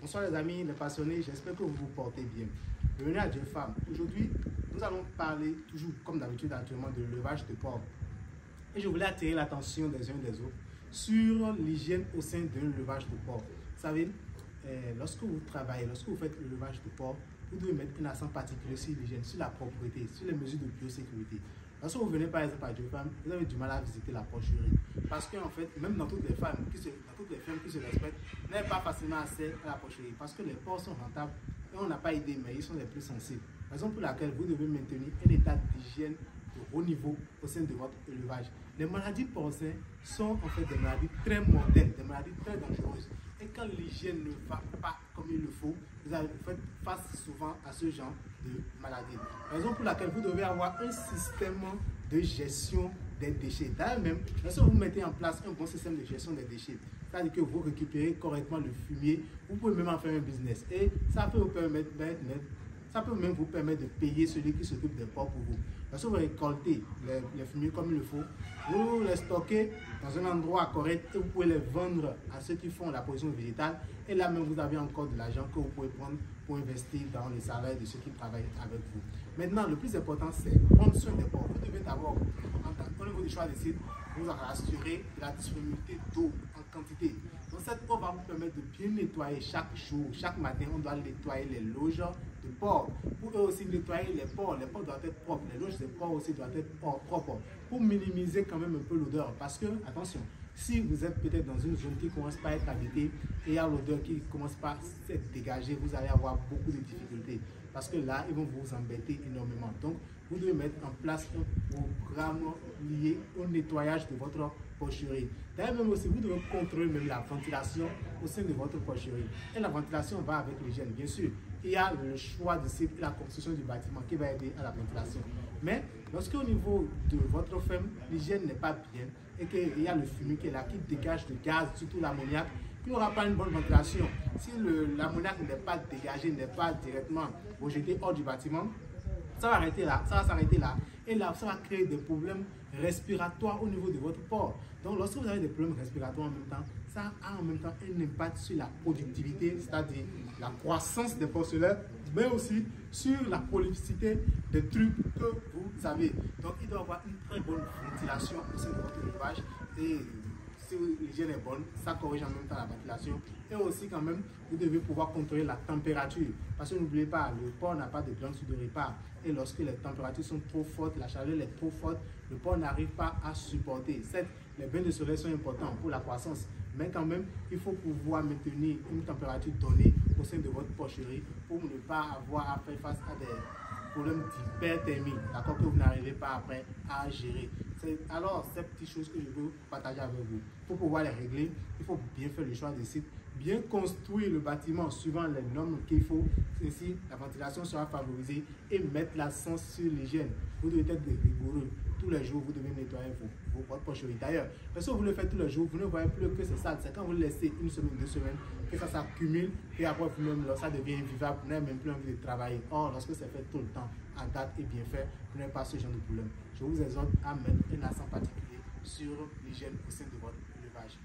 Bonsoir les amis, les passionnés, j'espère que vous vous portez bien. Bienvenue à Dieu Femme. Aujourd'hui, nous allons parler, toujours comme d'habitude actuellement, de l'élevage de porc. Et je voulais attirer l'attention des uns et des autres sur l'hygiène au sein de l'élevage de porc. Vous savez, lorsque vous travaillez, lorsque vous faites l'élevage de porc, vous devez mettre un accent particulier sur l'hygiène, sur la propreté, sur les mesures de biosécurité. Lorsque vous venez par exemple à Dieu Femme, vous avez du mal à visiter la porcherie. Parce qu'en fait, même dans toutes les fermes qui se respectent, n'avez pas facilement accès à la porcherie. Parce que les porcs sont rentables et on n'a pas idée, mais ils sont les plus sensibles. Raison pour laquelle vous devez maintenir un état d'hygiène de haut niveau au sein de votre élevage. Les maladies porcines sont en fait des maladies très mortelles, des maladies très dangereuses. Et quand l'hygiène ne va pas comme il le faut, vous faites face souvent à ce genre de maladies. Raison pour laquelle vous devez avoir un système de gestion des déchets. D'ailleurs même, lorsque vous mettez en place un bon système de gestion des déchets, c'est-à-dire que vous récupérez correctement le fumier, vous pouvez même en faire un business. Et ça peut vous permettre même vous permettre de payer celui qui s'occupe des porcs pour vous. Lorsque vous récoltez les fumiers comme il le faut, vous les stockez dans un endroit correct et vous pouvez les vendre à ceux qui font la production végétale. Et là même, vous avez encore de l'argent que vous pouvez prendre pour investir dans le salaire de ceux qui travaillent avec vous. Maintenant, le plus important, c'est prendre soin des porcs. Vous devez d'abord, au niveau du choix des sites, vous assurer la disponibilité d'eau en quantité. Donc cette eau va vous permettre de bien nettoyer chaque jour. Chaque matin, on doit nettoyer les loges de porc. Pour eux aussi nettoyer les porcs doivent être propres. Les loges des porcs aussi doivent être propres. Pour minimiser quand même un peu l'odeur. Parce que, attention, si vous êtes peut-être dans une zone qui ne commence pas à être habitée et il y a l'odeur qui ne commence pas à s'être dégagée, vous allez avoir beaucoup de difficultés. Parce que là, ils vont vous embêter énormément. Donc, vous devez mettre en place un programme lié au nettoyage de votre porcherie. D'ailleurs, même aussi, vous devez contrôler même la ventilation au sein de votre porcherie. Et la ventilation va avec l'hygiène, bien sûr. Il y a le choix de site et la construction du bâtiment qui va aider à la ventilation. Mais lorsque au niveau de votre ferme, l'hygiène n'est pas bien et qu'il y a le fumier qui est là, qui dégage de gaz, surtout l'ammoniac, il n'y aura pas une bonne ventilation. Si l'ammoniac n'est pas dégagé, n'est pas directement rejeté hors du bâtiment, ça va arrêter là, ça va s'arrêter là. Et là, ça va créer des problèmes respiratoires au niveau de votre porc. Donc, lorsque vous avez des problèmes respiratoires en même temps, ça a en même temps un impact sur la productivité, c'est-à-dire la croissance des porcelaines, mais aussi sur la prolificité des trucs que vous avez. Donc, il doit y avoir une très bonne ventilation au sein de votre élevage. Et si l'hygiène est bonne, ça corrige en même temps la ventilation. Et aussi quand même, vous devez pouvoir contrôler la température. Parce que n'oubliez pas, le porc n'a pas de glande sudoripare. Et lorsque les températures sont trop fortes, la chaleur est trop forte, le porc n'arrive pas à supporter. Certes, les bains de soleil sont importants pour la croissance. Mais quand même, il faut pouvoir maintenir une température donnée au sein de votre porcherie pour ne pas avoir à faire face à des problèmes d'hyperthermie, d'accord, que vous n'arrivez pas après à gérer. Alors, ces petites choses que je veux partager avec vous. Pour pouvoir les régler, il faut bien faire le choix des sites, bien construire le bâtiment suivant les normes qu'il faut. Ainsi, la ventilation sera favorisée et mettre l'accent sur l'hygiène. Vous devez être rigoureux. Tous les jours, vous devez nettoyer votre porcherie. D'ailleurs, parce que vous le faites tous les jours, vous ne voyez plus que c'est sale. C'est quand vous le laissez une semaine, 2 semaines, que ça s'accumule et après vous-même, ça devient invivable. Vous n'avez même plus envie de travailler. Or, lorsque c'est fait tout le temps, à date et bien fait, vous n'avez pas ce genre de problème. Je vous exhorte à mettre un accent particulier sur l'hygiène au sein de votre élevage.